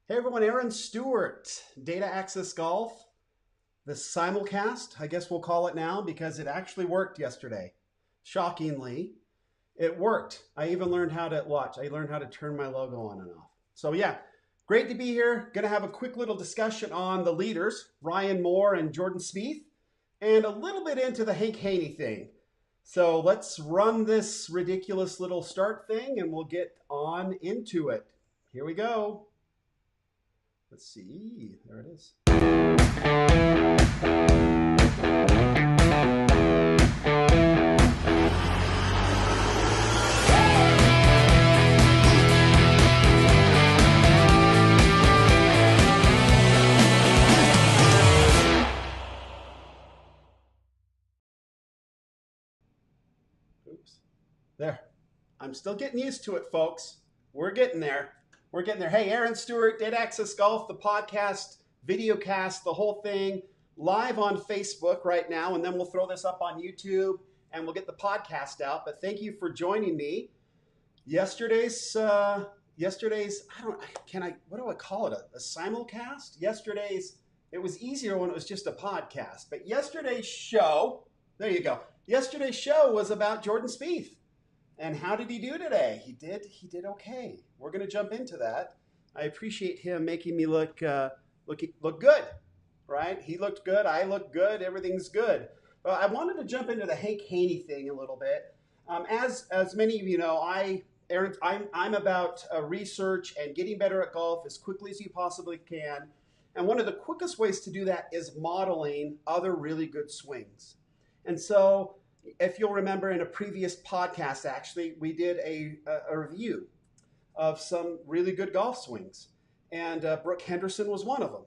Hey everyone, Aaron Stewart, Data Access Golf, the simulcast, I guess we'll call it now because it actually worked yesterday. Shockingly, it worked. I even learned how to watch. I learned how to turn my logo on and off. So yeah, great to be here. Going to have a quick little discussion on the leaders, Ryan Moore and Jordan Spieth, and a little bit into the Haney thing. So let's run this ridiculous little start thing and we'll get on into it. Here we go. Let's see, there it is. Oops, there. I'm still getting used to it, folks. We're getting there. We're getting there. Hey, Aaron Stewart, Data Access Golf, the podcast, videocast, the whole thing, live on Facebook right now, and then we'll throw this up on YouTube and we'll get the podcast out. But thank you for joining me. Yesterday's, what do I call it? A simulcast? It was easier when it was just a podcast. But yesterday's show, there you go. Yesterday's show was about Jordan Spieth. And how did he do today? He did okay. We're going to jump into that. I appreciate him making me look good, right? He looked good. I look good. Everything's good. But I wanted to jump into the Haney thing a little bit. As many of you know, I'm about research and getting better at golf as quickly as you possibly can. And one of the quickest ways to do that is modeling other really good swings. And so, if you'll remember in a previous podcast, actually, we did a review of some really good golf swings. And Brooke Henderson was one of them.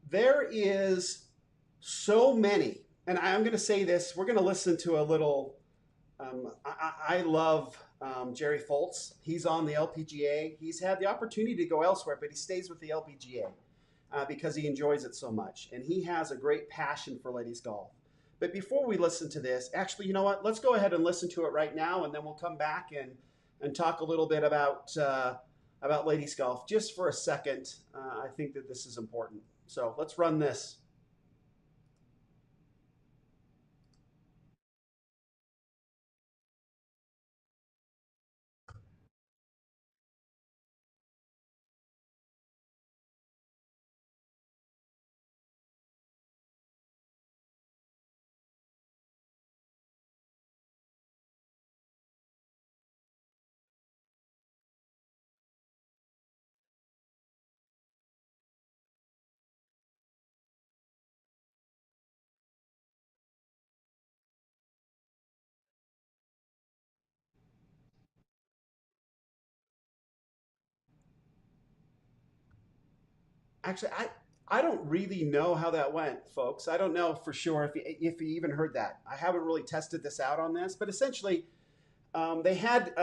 There is so many, and I'm going to say this, we're going to listen to a little, I love Jerry Foltz. He's on the LPGA. He's had the opportunity to go elsewhere, but he stays with the LPGA because he enjoys it so much. And he has a great passion for ladies golf. But before we listen to this, actually, you know what? Let's go ahead and listen to it right now, and then we'll come back and talk a little bit about ladies golf just for a second. I think that this is important. So let's run this. Actually, I don't really know how that went, folks. I don't know for sure if you even heard that. I haven't really tested this out on this, but essentially, they had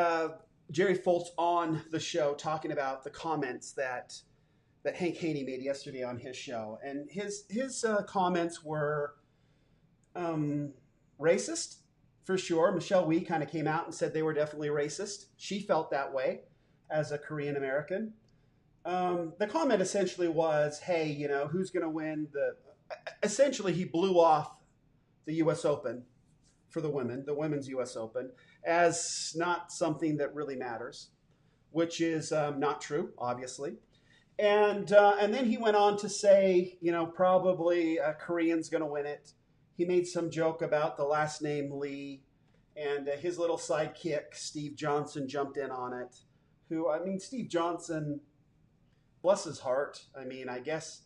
Jerry Foltz on the show talking about the comments that Hank Haney made yesterday on his show, and his comments were racist for sure. Michelle Wee kind of came out and said they were definitely racist. She felt that way as a Korean American. The comment essentially was, hey, you know, who's going to win the... Essentially, he blew off the U.S. Open for the women's U.S. Open, as not something that really matters, which is not true, obviously. And then he went on to say, you know, probably a Korean's going to win it. He made some joke about the last name Lee, and his little sidekick, Steve Johnson, jumped in on it. Steve Johnson... Bless his heart. I mean, I guess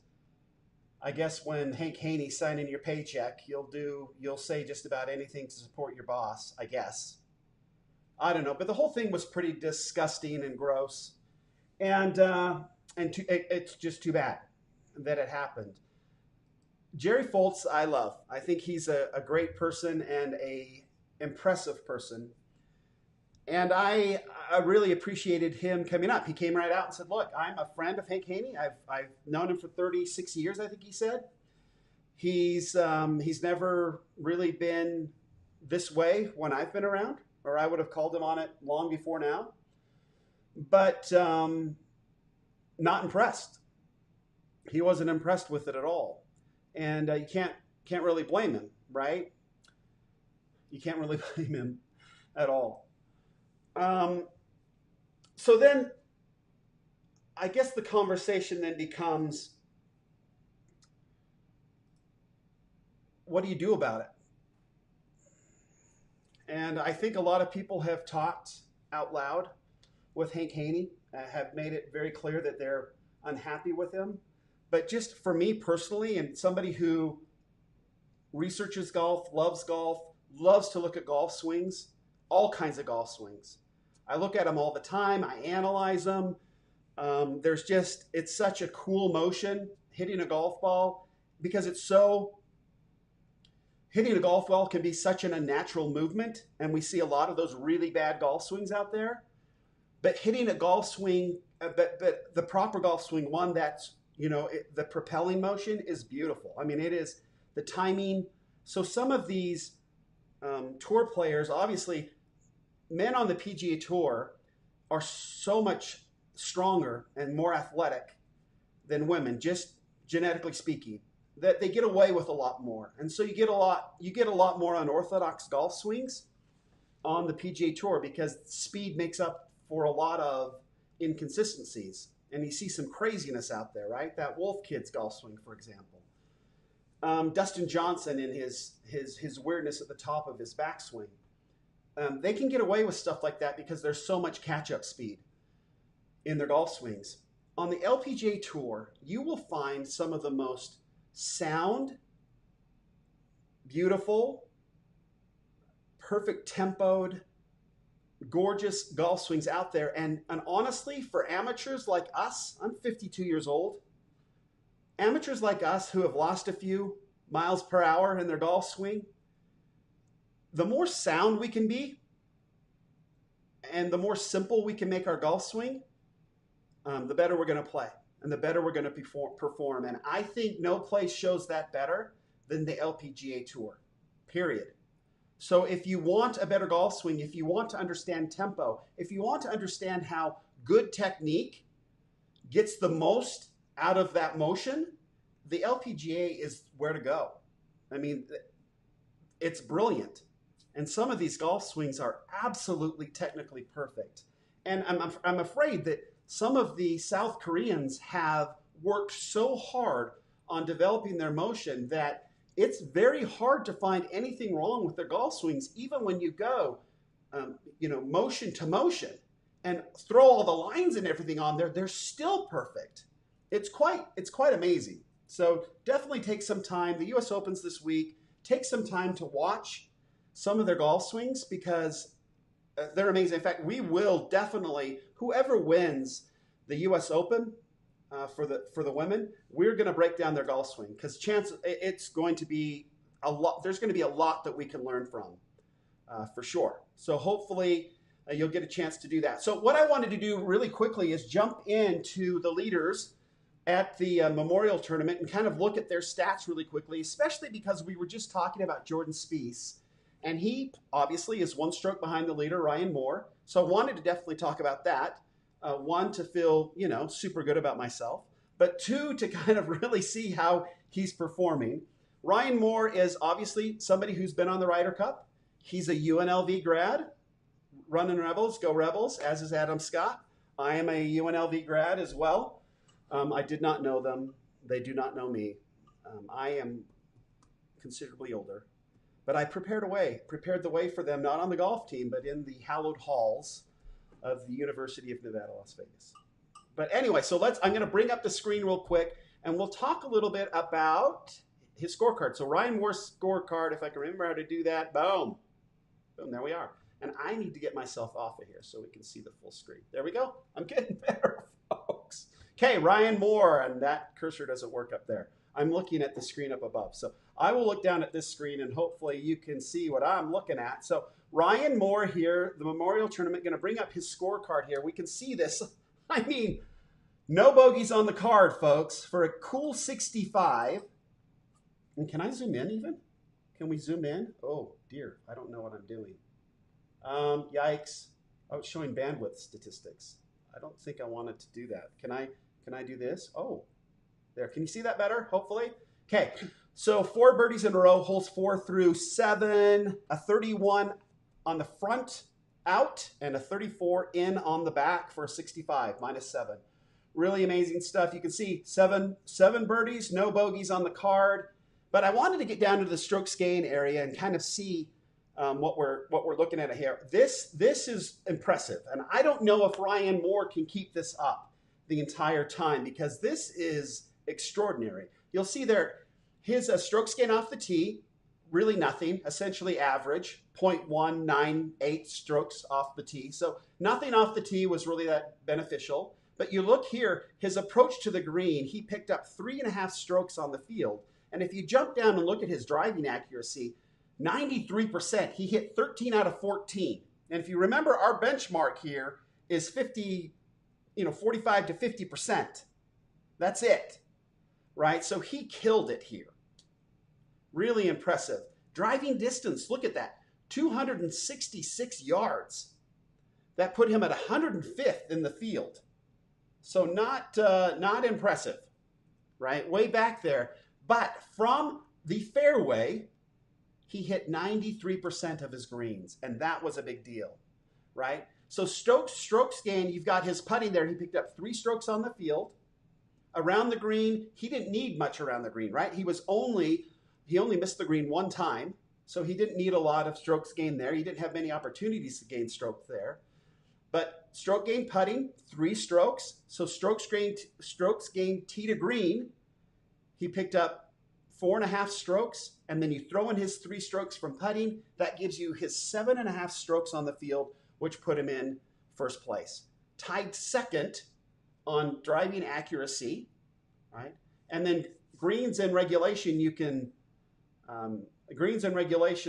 when Hank Haney's signing your paycheck, you'll say just about anything to support your boss, I guess. I don't know, but the whole thing was pretty disgusting and gross, and it's just too bad that it happened. Jerry Foltz, I love. I think he's a great person and a impressive person. And I really appreciated him coming up. He came right out and said, look, I'm a friend of Hank Haney. I've known him for 36 years, I think he said. He's never really been this way when I've been around, or I would have called him on it long before now. But not impressed. He wasn't impressed with it at all. And you can't really blame him, right? You can't really blame him at all. Um, so then I guess the conversation then becomes, what do you do about it? And I think a lot of people have talked out loud with Hank Haney, have made it very clear that they're unhappy with him. But just for me personally, and somebody who researches golf, loves to look at golf swings, all kinds of golf swings. I look at them all the time. I analyze them. It's such a cool motion hitting a golf ball because hitting a golf ball can be such an unnatural movement. And we see a lot of those really bad golf swings out there. But hitting a golf swing, but the proper golf swing, one that's, the propelling motion is beautiful. I mean, it is the timing. So some of these tour players, obviously, men on the PGA Tour are so much stronger and more athletic than women, just genetically speaking, that they get away with a lot more. And so you get a lot more unorthodox golf swings on the PGA Tour because speed makes up for a lot of inconsistencies. And you see some craziness out there, right? That Wolf Kids golf swing, for example. Dustin Johnson in his weirdness at the top of his backswing. They can get away with stuff like that because there's so much catch-up speed in their golf swings. On the LPGA Tour, you will find some of the most sound, beautiful, perfect tempoed, gorgeous golf swings out there. And honestly, for amateurs like us, I'm 52 years old, amateurs like us who have lost a few miles per hour in their golf swing, the more sound we can be and the more simple we can make our golf swing, the better we're going to play and the better we're going to perform. And I think no place shows that better than the LPGA Tour, period. So if you want a better golf swing, if you want to understand tempo, if you want to understand how good technique gets the most out of that motion, the LPGA is where to go. I mean, it's brilliant. And some of these golf swings are absolutely technically perfect. And I'm afraid that some of the South Koreans have worked so hard on developing their motion that it's very hard to find anything wrong with their golf swings, even when you go, motion to motion and throw all the lines and everything on there. They're still perfect. It's quite amazing. So definitely take some time. The U.S. Open's this week. Take some time to watch some of their golf swings because they're amazing. In fact, we will definitely, whoever wins the U.S. Open for the women, we're going to break down their golf swing because it's going to be a lot. There's going to be a lot that we can learn from for sure. So hopefully you'll get a chance to do that. So what I wanted to do really quickly is jump into the leaders at the Memorial Tournament and kind of look at their stats really quickly, especially because we were just talking about Jordan Spieth. And he obviously is one stroke behind the leader, Ryan Moore. So I wanted to definitely talk about that. One, to feel, super good about myself. But two, to kind of really see how he's performing. Ryan Moore is obviously somebody who's been on the Ryder Cup. He's a UNLV grad, running Rebels, go Rebels, as is Adam Scott. I am a UNLV grad as well. I did not know them. They do not know me. I am considerably older. But I prepared the way for them, not on the golf team, but in the hallowed halls of the University of Nevada, Las Vegas. But anyway, so I'm going to bring up the screen real quick, and we'll talk a little bit about his scorecard. So Ryan Moore's scorecard, if I can remember how to do that, boom, there we are. And I need to get myself off of here so we can see the full screen. There we go. I'm getting better, folks. Okay, Ryan Moore, and that cursor doesn't work up there. I'm looking at the screen up above. So I will look down at this screen and hopefully you can see what I'm looking at. So Ryan Moore here, the Memorial Tournament, going to bring up his scorecard here. We can see this. I mean, no bogeys on the card, folks, for a cool 65. And can I zoom in even? Can we zoom in? Oh, dear. I don't know what I'm doing. Yikes. Oh, it's showing bandwidth statistics. I don't think I wanted to do that. Can I do this? Oh, There, can you see that better, hopefully? Okay, so 4 birdies in a row, holes 4 through 7, a 31 on the front out, and a 34 in on the back for a 65, -7. Really amazing stuff. You can see seven birdies, no bogeys on the card. But I wanted to get down to the strokes gain area and kind of see what we're looking at here. This is impressive, and I don't know if Ryan Moore can keep this up the entire time, because this is extraordinary. You'll see there his strokes gain off the tee, really nothing, essentially average, 0.198 strokes off the tee. So nothing off the tee was really that beneficial. But you look here, his approach to the green, he picked up 3.5 strokes on the field. And if you jump down and look at his driving accuracy, 93%. He hit 13 out of 14. And if you remember, our benchmark here is 45 to 50%. That's it, right? So he killed it here. Really impressive. Driving distance, look at that, 266 yards. That put him at 105th in the field. So not impressive, right? Way back there. But from the fairway, he hit 93% of his greens, and that was a big deal, right? So strokes gain, you've got his putting there. He picked up 3 strokes on the field. Around the green, he didn't need much around the green, right? He only missed the green 1 time, so he didn't need a lot of strokes gain there. He didn't have many opportunities to gain stroke there. But stroke gain putting, 3 strokes. So strokes gain tee to green, he picked up 4.5 strokes, and then you throw in his 3 strokes from putting, that gives you his 7.5 strokes on the field, which put him in first place. Tied second on driving accuracy, right? And then greens in regulation,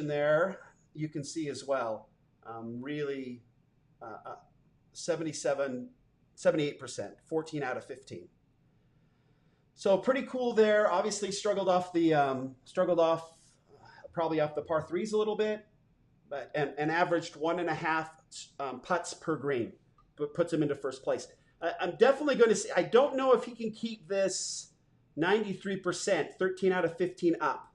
there, you can see as well, really 78%, 14 out of 15. So pretty cool there. Obviously struggled off probably off the par 3s a little bit, but and averaged 1.5 putts per green, but puts him into first place. I'm definitely going to see. I don't know if he can keep this 93%, 13 out of 15 up,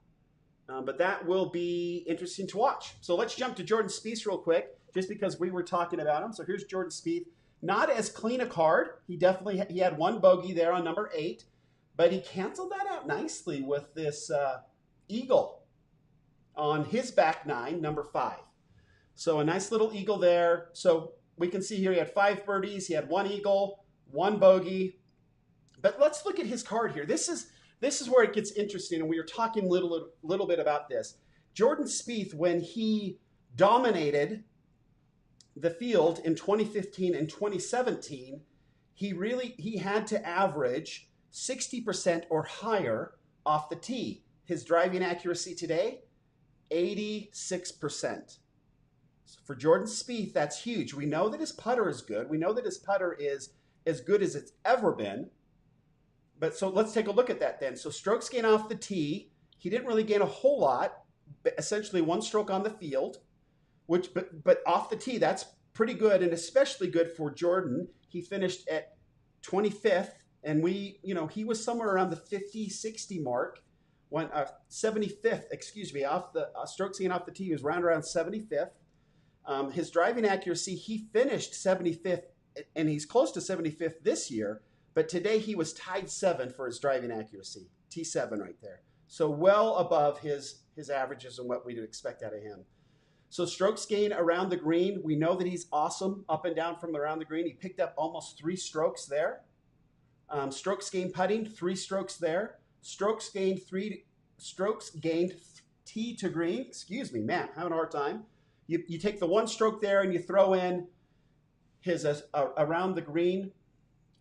but that will be interesting to watch. So let's jump to Jordan Spieth real quick, just because we were talking about him. So here's Jordan Spieth. Not as clean a card. He had 1 bogey there on number 8. But he canceled that out nicely with this eagle on his back 9, number 5. So a nice little eagle there. So we can see here he had 5 birdies. He had 1 eagle, 1 bogey. But let's look at his card here. This is where it gets interesting, and we were talking a little bit about this. Jordan Spieth, when he dominated the field in 2015 and 2017, he had to average 60% or higher off the tee. His driving accuracy today, 86%. So for Jordan Spieth, that's huge. We know that his putter is good. We know that his putter is as good as it's ever been. But so let's take a look at that then. So strokes gain off the tee, he didn't really gain a whole lot, essentially 1 stroke on the field, but off the tee, that's pretty good, and especially good for Jordan. He finished at 25th. And he was somewhere around the 50, 60 mark, 75th, off the strokes gain off the tee. He was around 75th. His driving accuracy, he finished 75th, and he's close to 75th this year. But today he was tied 7th for his driving accuracy, T7 right there. So well above his averages and what we'd expect out of him. So strokes gain around the green, we know that he's awesome up and down from around the green. He picked up almost 3 strokes there. Strokes gained putting, 3 strokes there. Strokes gained tee to green. Excuse me, man, having a hard time. You take the 1 stroke there and you throw in his around the green,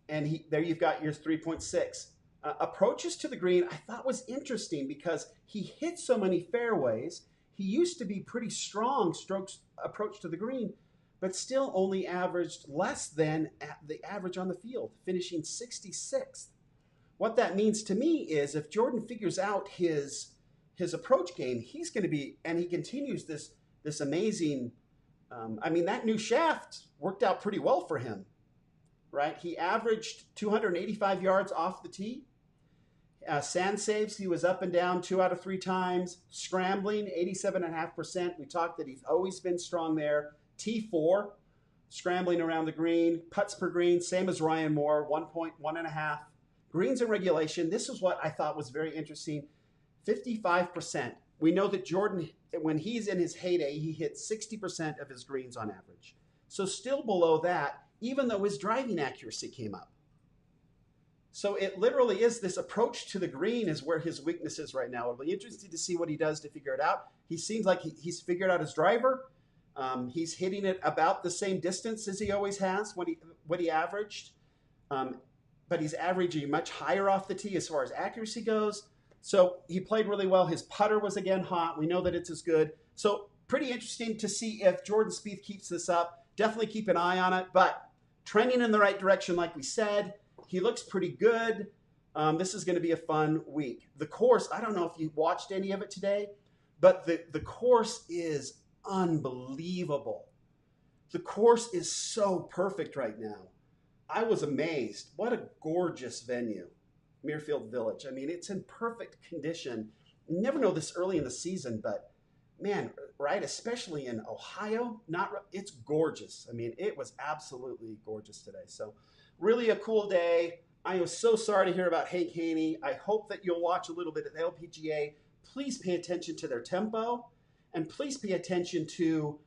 and there you've got your 3.6. Approaches to the green I thought was interesting because he hit so many fairways. He used to be pretty strong strokes approach to the green, but still only averaged less than the average on the field, finishing 66th. What that means to me is if Jordan figures out his approach game, he's going to be, and he continues this amazing, that new shaft worked out pretty well for him, right? He averaged 285 yards off the tee. Sand saves, he was up and down 2 out of 3 times. Scrambling, 87.5%. We talked that he's always been strong there. T4, scrambling around the green. Putts per green, same as Ryan Moore, 1.1.5. Greens in regulation, this is what I thought was very interesting. 55%. We know that Jordan, when he's in his heyday, he hits 60% of his greens on average. So still below that, even though his driving accuracy came up. So it literally is this approach to the green is where his weakness is right now. It'll be interesting to see what he does to figure it out. He seems like he's figured out his driver. He's hitting it about the same distance as he always has, what he averaged. But he's averaging much higher off the tee as far as accuracy goes. So he played really well. His putter was again hot. We know that it's as good. So pretty interesting to see if Jordan Spieth keeps this up. Definitely keep an eye on it, but trending in the right direction like we said. He looks pretty good. This is going to be a fun week. The course, I don't know if you watched any of it today, but the course is unbelievable. The course is so perfect right now. I was amazed. What a gorgeous venue, Muirfield Village. I mean, it's in perfect condition. You never know this early in the season, but man, right, especially in Ohio, it's gorgeous. I mean, it was absolutely gorgeous today. So really a cool day. I am so sorry to hear about Haney. I hope that you'll watch a little bit of the LPGA. Please pay attention to their tempo, and please pay attention to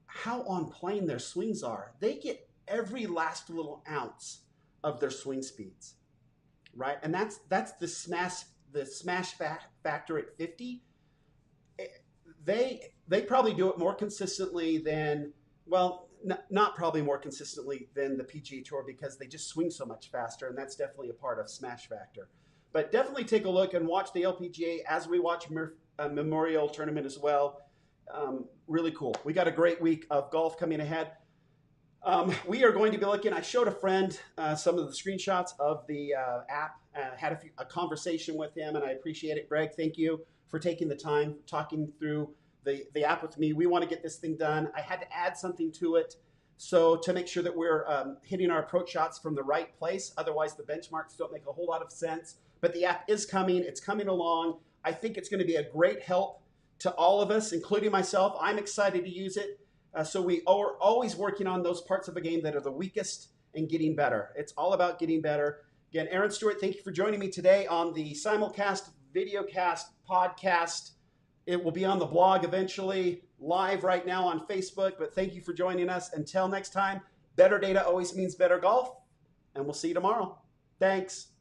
how on plane their swings are. They get every last little ounce of their swing speeds, right? And that's the smash factor at 50. They probably do it more consistently than, well, not probably more consistently than the PGA Tour because they just swing so much faster, and that's definitely a part of smash factor. But definitely take a look and watch the LPGA as we watch Memorial Tournament as well. Really cool. We got a great week of golf coming ahead. We are going to be looking, I showed a friend some of the screenshots of the app, had a conversation with him, and I appreciate it. Greg, thank you for taking the time, talking through the app with me. We want to get this thing done. I had to add something to it so to make sure that we're hitting our approach shots from the right place. Otherwise, the benchmarks don't make a whole lot of sense. But the app is coming. It's coming along. I think it's going to be a great help to all of us, including myself. I'm excited to use it. So we are always working on those parts of the game that are the weakest and getting better. It's all about getting better. Again, Aaron Stewart, thank you for joining me today on the simulcast, videocast, podcast. It will be on the blog eventually, live right now on Facebook. But thank you for joining us. Until next time, better data always means better golf. And we'll see you tomorrow. Thanks.